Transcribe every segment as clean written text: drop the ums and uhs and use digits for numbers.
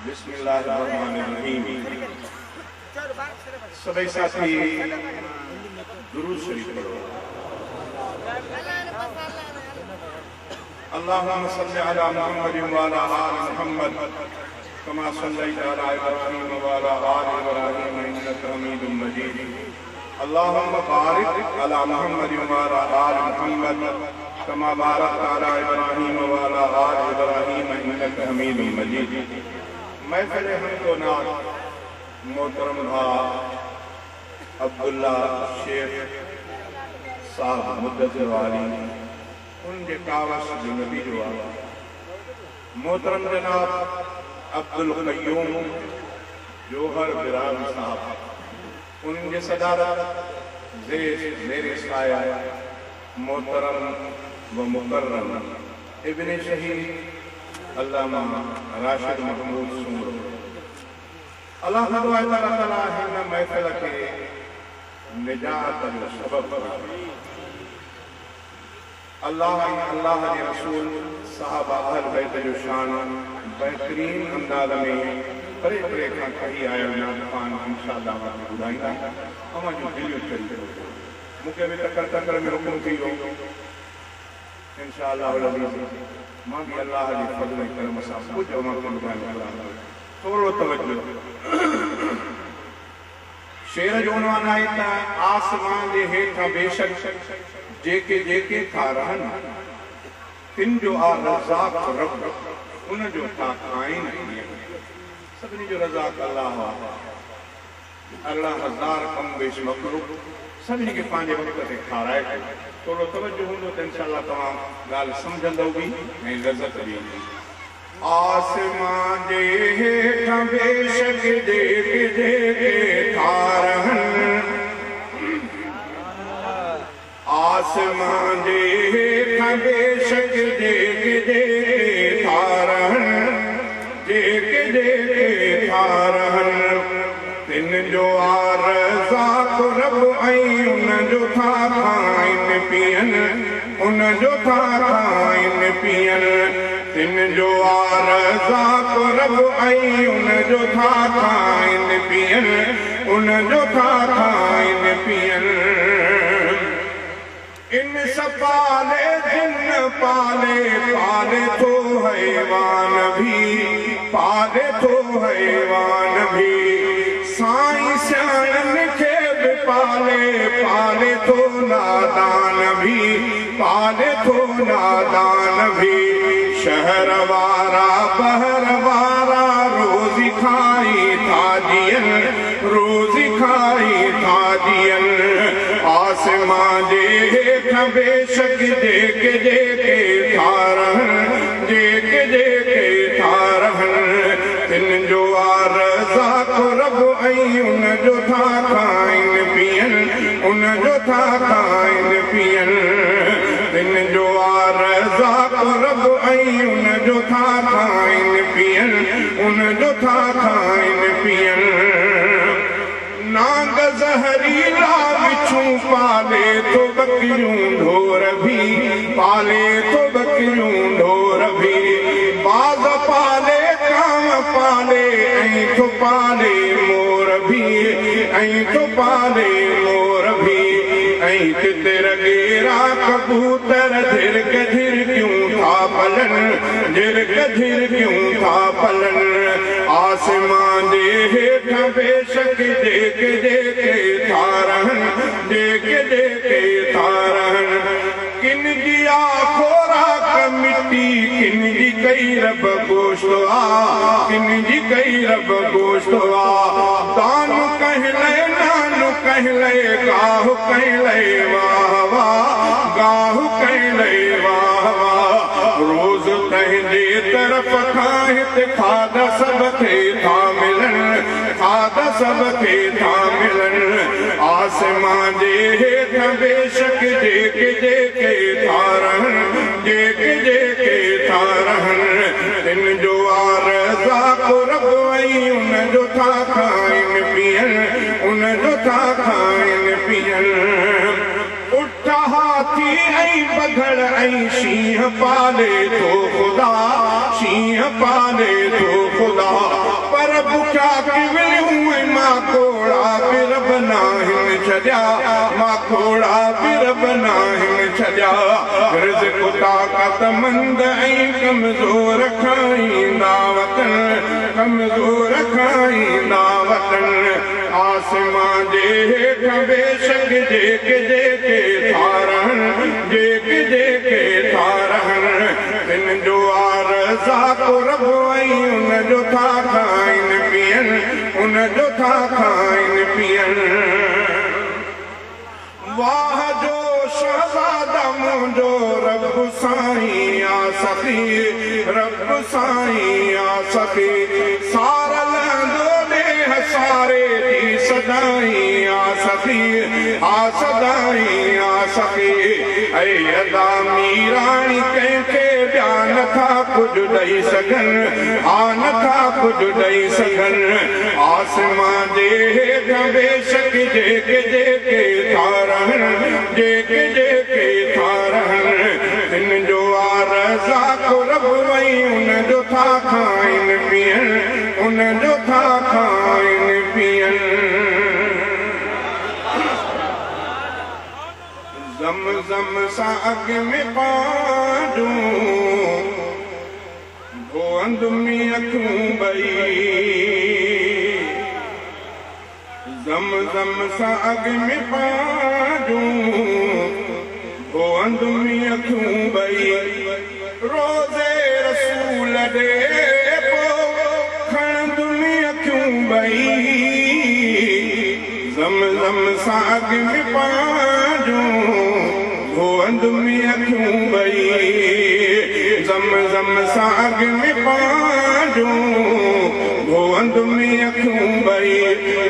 बिस्मिल्लाहिर्रहमानिर्रहीम। सभी साथी दुरूद शरीफ पढ़ो। अल्लाहुम्मा सल्लि अला मुहम्मद व अला आलि मुहम्मद कमा सल्लैता अला इब्राहीम व अला आलि इब्राहीम इन्नका हमीदुम मजीद। अल्लाहुम्मा बारिक अला मुहम्मद व अला आलि मुहम्मद कमा बारकता अला इब्राहीम व अला आलि इब्राहीम इन्नका हमीदुम मजीद। महफिल हमको नात मोहतरम अब्दुल्ला शेख साहब मुद्दत वाली उनके कावस जो नबी जो आवा मोहतरम जनाब अब्दुल कय्यूम जोहर बिराम साहब उनके सदारत मेरे साया मोहतरम व मुकर्रम इब्ने शहीद अल्लामा राशिद महमूद सुमरो। अल्लाह तआला हिन महफिल के निजात जो सबब अल्लाह के रसूल साहबा अहल बैत जो शान बेहतरीन अंदाज में परे परे खां कही आयो नाज़ इंशाअल्लाह ॿुधाईंदा अवां जूं दिलियूं चढ़ी मूंखे बि तकड़ में हुकुम थी वियो इंशाअल्लाह मां भी अल्लाह के फज़ल करम सां कुछ अवां खे ॿुधाइणु थोरो तवज्जो। शेर जो उनवान आहे त आसमान जे हेठां बेशक जेके जेके था रहनि तिन जो आ रज़ाक रब उन जो था काइन सभिनी जो रज़ाक अल्लाह आहे। 18,000 कम बेश मखलूक सभिनी खे पंहिंजे वक़्त ते खाराए थोरो तवज्जो हूंदो त इंशाअल्लाह तव्हां ॻाल्हि सम्झंदव बि ऐं लज़त बि ईंदी। आसमान जे हेठां बेशक जेके जेके था रहनि आसमान जे हेठां बेशक जेके जेके था रहनि जेके जेके था रहनि तिन जो रज़ाक रब ऐं उन जो था खाइनि पीअनि उन जो था खाइनि पीअनि तिन जो रज़ाक रब ऐं उन जो था खाइनि पीअनि उन जो था खाइनि पीअनि। इन पाले जिन पाले पाले तो हैवान भी पाले तो हैवान भी साईं सियाणनि खे बि पाले पाले तो नादान भी पाले तो नादान भी शहर वारा बहर वारा रोज़ी खाई था जियनि रोज़ी खाई था जियनि। आसमान जे हेठां बेशक जेके जेके था रहनि जेके जेके था रहनि तिन जो रज़ाक रब ऐं उन जो था खाइनि पीअनि उन जो था खाइनि पीअनि तिन जो रज़ाक रब ऐं उन जो था खाइनि पीअनि उन जो था खाइनि पीअनि। नांग ज़हरीला बिच्छू पाले तो बकरियूं ढोर भी पाले तो बकरियूं ढोर भी बाज़ पाले कांव पाले ऐं तो पाले मोर भी ऐं तो पाले मोर भी ऐं तितर गेरा कबूतर झिरक झिरकियूं था पलनि झिरक झिरकियूं था पलनि। आसमान जे हेठां बेशक जेके जेके था रहनि जेके जेके था रहनि किन जी खोराक मिट्टी किन जी कई रब गोश्त आ किन जी कई रब गोश्त आ दान कहले नान कहले गाहु कहले वाह वाह गाहु कहले वाह वाह रोज़ तंहिंजे तरफ़ खां हिते खाधा सभ खे था मिलनि खाधा सभ खे था मिलनि। आसमान जे हेठां बेशक जेके जेके था रहनि जेके जेके था रहनि तिन जो रज़ाक रब ऐं उन जो था खाइनि पीअनि उन जो था खाइनि पीअनि। उठ हाथी ऐं बघड़ ऐं शींहं पाले थो ख़ुदा शींहं पाले थो ख़ुदा बुखिया की विलियूं ऐं मां घोड़ा बि रब नाहिनि छॾिया मां घोड़ा बि रब नाहिनि छॾिया रिज़्क़ ताक़तमंद ऐं कमज़ोर खाईंदा वतन कमज़ोर खाईंदा वतन आसमां जे हेठि बेशक जेके जेके थारहनि जेके जेके थारहनि तिन जो आरज़ा को रब ऐं उन जो था खाइनि पीअनि उन जो था खाइनि पीअनि वाह जो शहज़ादा मुंहिंजो रब साईं आ सखी रब साईं आ सखी सारल सारे दी सदाई आ सदाई आ सखी ऐ अदा मीराणी कंहिंखे ॿिया नथा कुझु ॾेई सघनि नथा कुझु ॾेई सघनि आसमां जे हेठि बेशक जेके जेके थारहनि जेके जेके थारहनि तिन जो आरज़ा को रब वई उन जो था खाइनि पीअनि उन जो था खाइनि पीअनि ज़म सां अॻ में पाडूं धोअंदुमि अखियूं ॿई ज़म सां अॻ में पाडूं धोअंदुमि अखियूं ॿई रोज़े रसूल ॾे पोइ खणंदुमि अखियूं ॿई ज़म सां अॻ में पाडूं धोअंदुमि अखियूं ॿई ज़म सां अॻ में पाडूं धोअंदुमि अखियूं ॿई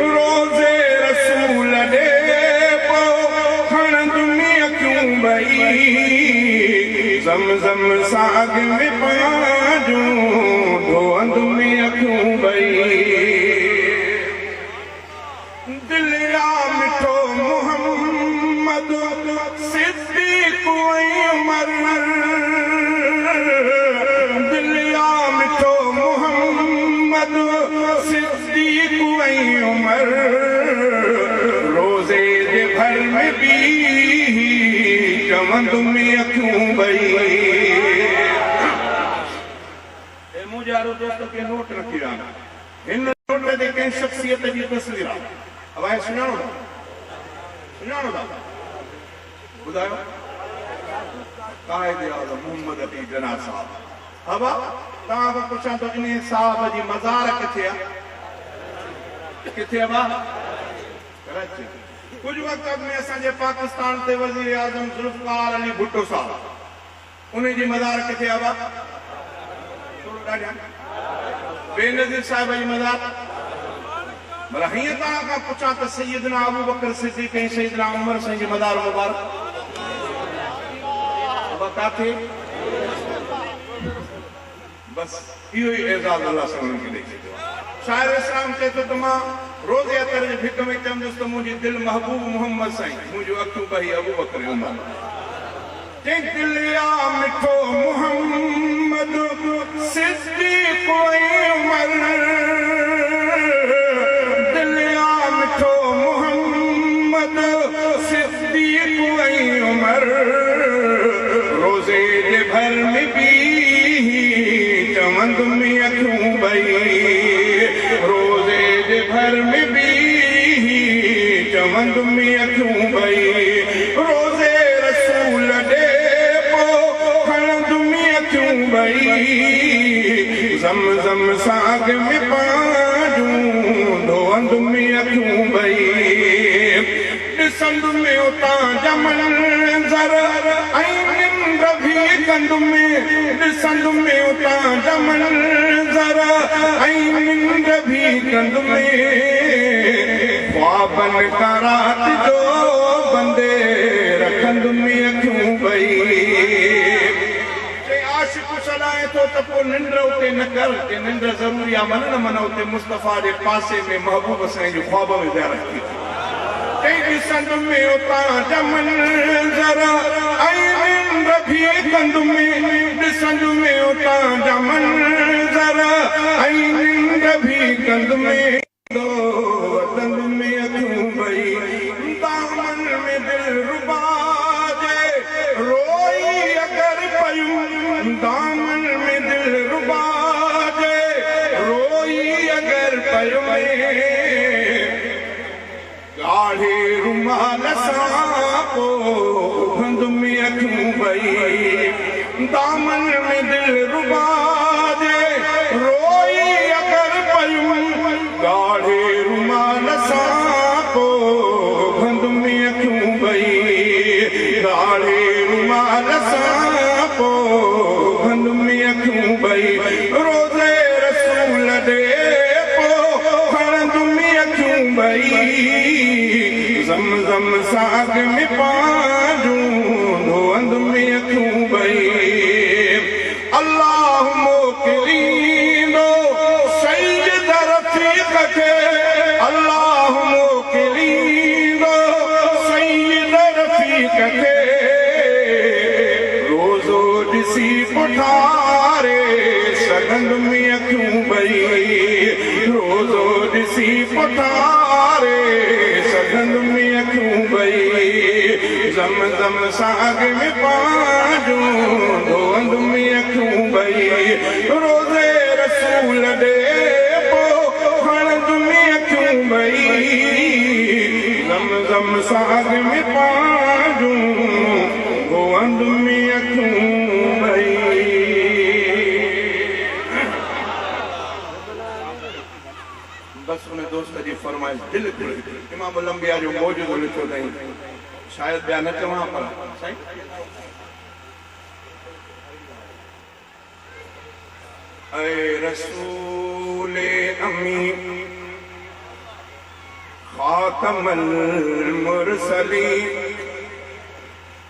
रोज़े रसूल ॾे पोइ खणंदुमि अखियूं ॿई ज़म सां अॻ में पाडूं धोअंदुमि अखियूं ॿई दिल या मिठो मोहम्मद सिद्दीक़ ऐं उमर दिल या मिठो मोहम्मद सिद्दीक़ ऐं उमर रोज़े जे भर में बि चवंदुमि अखियूं ॿई मुंहिंजे यारो दोस्त खे नोट रखी रहा हिन नोट ते कंहिं शख़्सियत जी तस्वीर आहे अब आहे सुञाणो था ॿुधायो काइदे आज़म मोहम्मद अली जना साहब हवा तव्हां खां पुछां थो इन साहब जी मज़ार किथे आहे किथे आहे कराची कुछ वक्त में असांजे पाकिस्तान ते वज़ीर आज़म ज़ुल्फ़िकार अली भुट्टो साहब उन जी मज़ार किथे आहे बेनज़ीर साहिब जी मज़ार भला हीअं तव्हां खां पुछां त सैयदना अबू बकर सिद्दीक़ ऐं सैयदना उमर साईं जी मज़ार मुबारक काथे बस इहो ई एज़ाज़ अल्लाह सां उन्हनि खे ॾेई छॾियो शाइर इस्लाम चए थो त मां रोज़े अतर जे भिक में चवंदुसि त मुंहिंजी दिलि महबूब मोहम्मद साईं मुंहिंजूं अखियूं ॿई अबू बकर उमर चई दिल या मिठो मोहम्मद सिद्दीक़ ऐं उमर दिल या मिठो मोहम्मद सिद्दीक़ ऐं उमर रोज़े जे भर में बि चवंदुमि अखियूं ॿई रोज़े जे भर में बि चवंदुमि अखियूं ॿई रोज़े रसूल ॾे पोइ खणंदुमि अखियूं ॿई ज़म सां अॻ में पाडूं धोअंदुमि अखियूं ॿई ॾिसंदुमि उतां जमल ज़र ऐं निंड बि कंदुमि ॾिसंदुमि उतां जमल ज़र ऐं निंड बि कंदुमि ख्वाबनि खां राति जो बंदे रखंदुमि अखियूं ॿई आशिक़ सॾाए थो त पोइ निंड उते न कर के निंड ज़रूरी आहे मन न मन उते मुस्तफ़ा जे पासे में महबूब साईं जो ख्वाब में ज़ियारत थी ॾिसंदुमि उतां जमल ज़र ऐं निंड बि कंदुमि ॾिसंदुमि उतां जमल ज़र ऐं निंड बि कंद में दो वतन में अखूं भई दामन में दिल रुबा जे रोई अगर पयूं दामन में दिल रुबा जे रोई अगर पयूं गाढ़े रुमाल सां पो बंद में अखूं भई दामन में दिल रुबा जे रोई अगर पयूं गाढ़े रुमाल सां पो बंद में अखूं भई गाढ़े रुमाल सां पो बंद में अखूं भई रोज़े रसूल दे पो खणंद में अखूं भई ज़म साग में पाजूं धोअंद में अखूं भई अल्लाह मोकिलींदो सईद रफ़ीक़ खे अल्लाह मोकिलींदो सईद रफ़ीक़ खे रोज़ो ॾिसी पुठारे सघंद में अखूं भई रोज़ो ॾिसी पुठारे सघंद में अखूं भई ज़म साग में पाजूं धोअंद में अखूं भई रोज़े रसूल ॾे पो खणंद में अखूं भई ज़म साग में पाजूं धोअंद में अखूं भई बस उन दोस्त जी फरमाइश दिल इमाम लंबिया जो मौजूद लिखो अथई शायद ॿिया न चवां पर साईं ऐ रसूले अमी खातमल मुरसलीन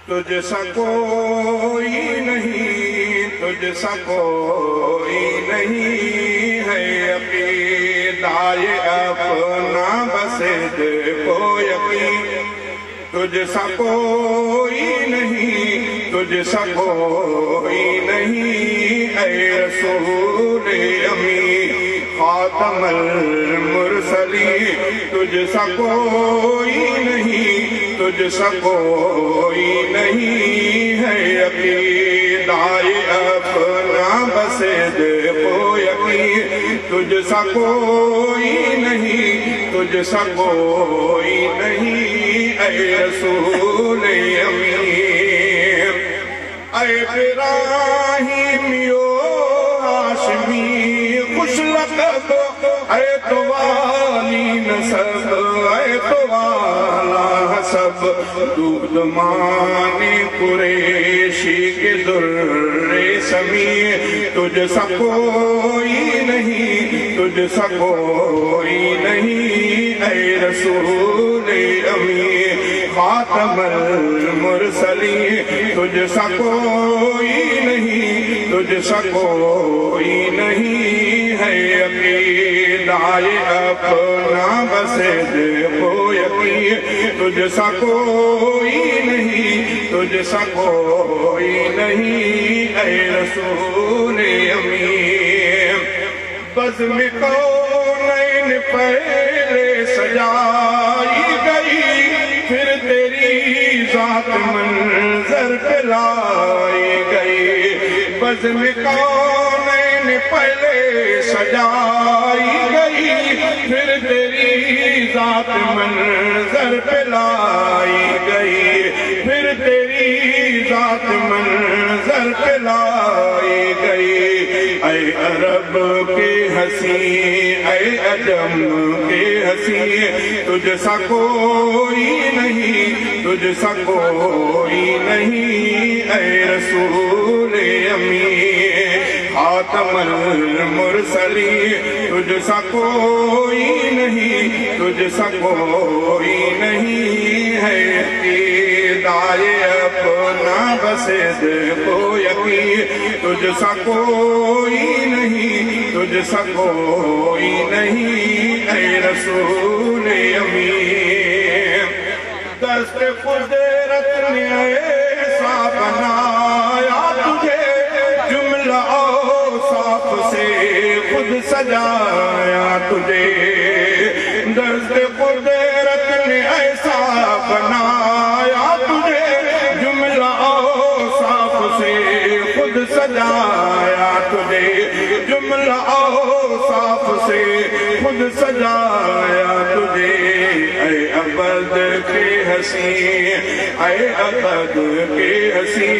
तुझसा कोई नहीं तुझसा कोई नहीं है अक़ीदाए अपना बसे को यकीन तुझसा कोई नहीं तुझसा कोई नहीं ऐ रसूले अमी खातमल मुरसलीन तुझसा कोई नहीं तुझसा कोई नहीं है अक़ीदाए अपना बसे को यकीन तुझसा कोई नहीं तुझसा कोई नहीं ऐ रसूले अमी ऐ इब्राहीमियो हाशमी खुश लक़ब ऐ तो वाली नसब ऐ तो वाला हसब दूध माने कुरैशी के दुर्रे समी तुझसा कोई नहीं तुझसा कोई नहीं ऐ रसूले अमी खातमल मुरसलीन तुझसा कोई नहीं तुझसा कोई नहीं है अक़ीदाए अपना बसे को यकीन तुझसा कोई नहीं तुझसा कोई नहीं ऐ रसूले अमी बज़्म कौनैन पहले सजाई गई फिर तेरी ज़ात मंज़र पे लाई गई बज़्म कौनैन पहले सजाई गई फिर तेरी ज़ात मंज़र पे लाई गई फिर तेरी ज़ात मंज़र पे लाई गई ऐ अरब के हसी ऐ अजम के हसी तुझसा कोई नहीं तुझसा कोई नहीं ऐ रसूले अमी खातमल मुरसलीन तुझसा कोई नहीं तुझसा कोई नहीं है अक़ीदाए अपना बसे को यकीन तुझसा कोई नहीं तुझसा कोई नहीं ऐ रसूले अमी दस्त कुदरत ने ऐसा बनाया तुझे जुमला औसाफ से खुद सजाया तुझे दर्द कुदरत ने ऐसा बनाया तुझे जुमला साफ से खुद सजाया तुझे जुमला साफ से खुद सजाया तुझे ऐ अबद के हसी ऐ अबद के हसी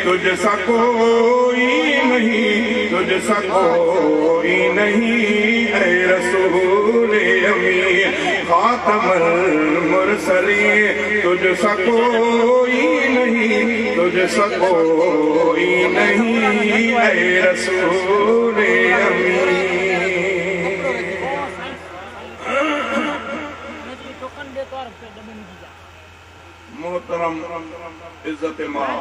तुझ सा कोई नहीं तुझ सा कोई नहीं ऐ रसूल अमी खातमुल मुरसलीन तुझ सा कोई नहीं तुझ सा कोई नहीं ऐ रसूल अमी मोहतरम इज्जत मां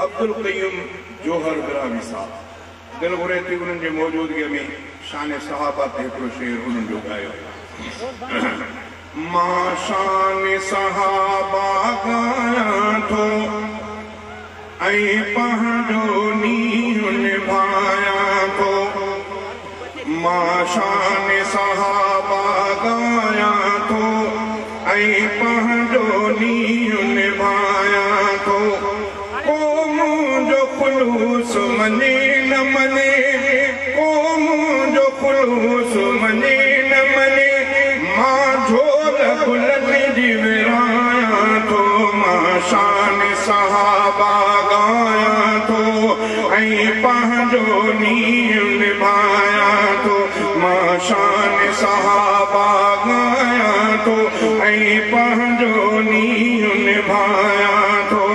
अब्दुल कय्यूम जोहर बिरावी साहब दिल घुरे थी उन्हनि जे मौजूदगीअ में शान सहाबा ते हिकिड़ो शेर उन्हनि जो ॻायो मां शान सहाबा ॻायां थो ऐं पंहिंजो नींहुं निभायां थो मां शान सहाबा ॻायां थो ऐं पंहिंजो नींहुं निभायां थो को मुंहिंजो ख़ुलूस मञे न मञे को मुंहिंजो ख़ुलूस मञे न मञे मां झोल गुलनि जी विरायां थो मां शान सहाबा ॻायां थो ऐं पंहिंजो नींहुं निभायां थो मां शान सहाबा ॻायां थो ऐं पंहिंजो नींहुं निभायां थो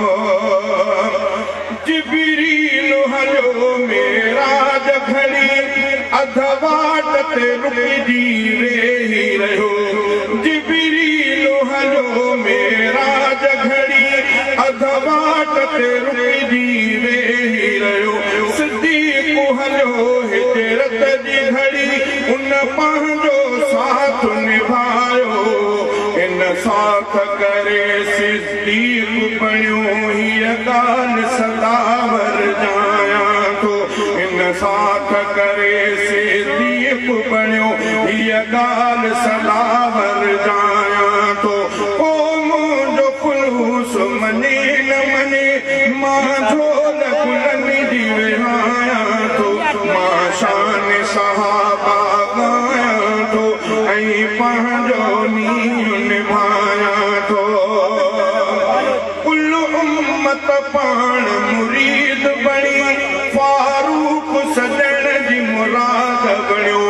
जिबरील हलियो मेराज घड़ी अध वाट ते रुकिजी वेही रहियो जिबरील हलियो मेराज घड़ी अध वाट ते रुकिजी वेही रहियो सिद्दीक़ हलियो हिजरत जी घड़ी उन पंहिंजो साथ निभायो इन साथ करे सिद्दीक़ बणियो हीअ ॻाल्हि सदावर जायां थो इन साथ करे सिद्दीक़ बणियो हीअ ॻाल्हि सदावर जायां थो को मुंहिंजो ख़ुलूस मञे न मञे मां झोल गुलनि जी विरायां थो मां शान सहाबा ॻायां थो ऐं पंहिंजो नींहुं निभायां थो कुल उम्मत पाण मुरीद बणी फारूक सजण जी मुराद बणियो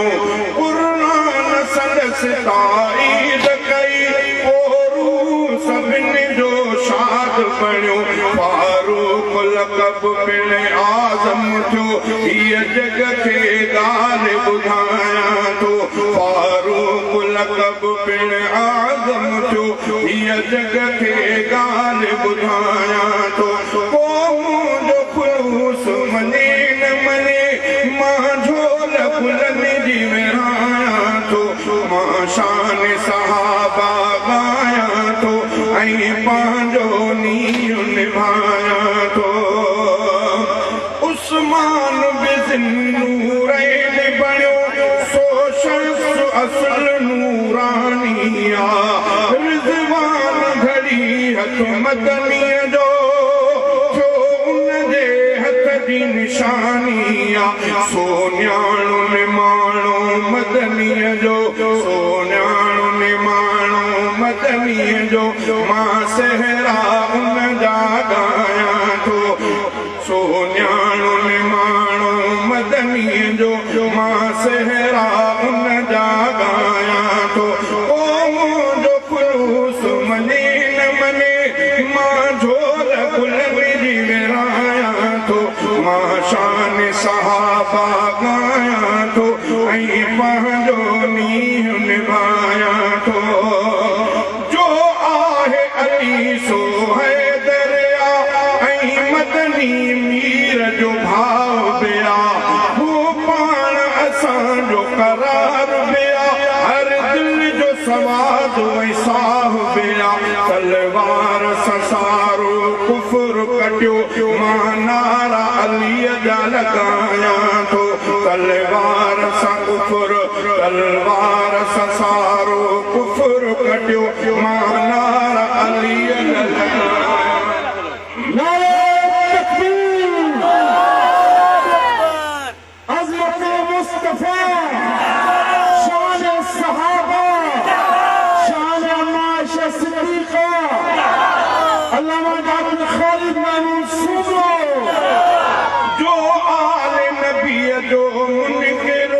क़ुरान संदसि ताईद कई पोरू सभिनी जो शाद बणियो फारूक लक़ब पिण आज़म थियो हीअ जग खे ॻाल्हि ॿुधायां थो फारूक लक़ब पिण आज़म थियो हीअ जग खे ॻाल्हि ॿुधायां थो को मुंहिंजो ख़ुलूस मञे न मञे मां झोल गुलनि जी विरायां थो मां शान सहाबा ॻायां थो ऐं पंहिंजो नींहुं निभायां थो उस्मान बिज़ नूरैन बणियो सो शख़्स असुल नूरानिया रिज़वान घड़ी हथ मदनीअ जो थियो उनजे हथ जी निशानिया सोन्याणो निमाणो मदनीअ जो सोन्याणो निमाणो मदनीअ जो मां सहरा उन जा ॻायां थो सोन्याणो निमाणो मदनीअ जो मां सहरा उन जा ॻायां थो ओ मुंहिंजो ख़ुलूस मञे न मञे मां झोल गुलनि जी विरायां थो मां शान सहाबा ॻायां थो ऐं पंहिंजो नींहुं निभायां थो जो आहे अली सो है दरिया ऐं मदनी मीर जो भाव बिया हू पाण असांजो करार बिया हर दिल जो सवाद ऐं साह बिया तलवार ससारो कुफर कटियो मां नारा अलीअ जा लॻायां थो तलवार सां कुफर तलवार ससारो कुफर कटियो मानार अली नारे तकबीर अज़मत मुस्तफा शान सहाबा शान आयशा सिद्दीक़ा अल्लामा डॉक्टर खालिद महमूद सूबो जो आले नबी जो मुनकिर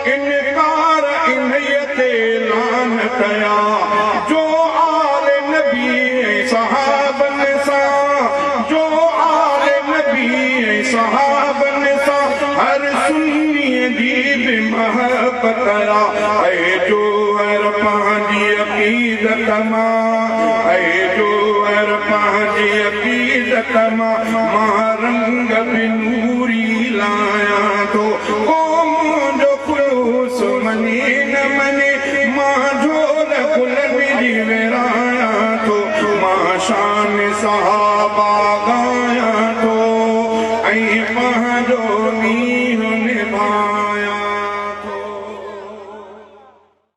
इनकार इन्हयते लान कया जो आले नबी सहाबन सा जो आले नबी सहाबन सा हर सुन्नी दी भी महबत कया ऐ जो हर पंहिंजी अक़ीदत मां ऐ जो हर पंहिंजी अक़ीदत मां रंग भी नूरी लाया तो मुंहिंजो खुलूस मनी न मनी मां झोल गुल मिली विराया तो मां शान सहाबा गाया तो ऐं पंहिंजो मींहुं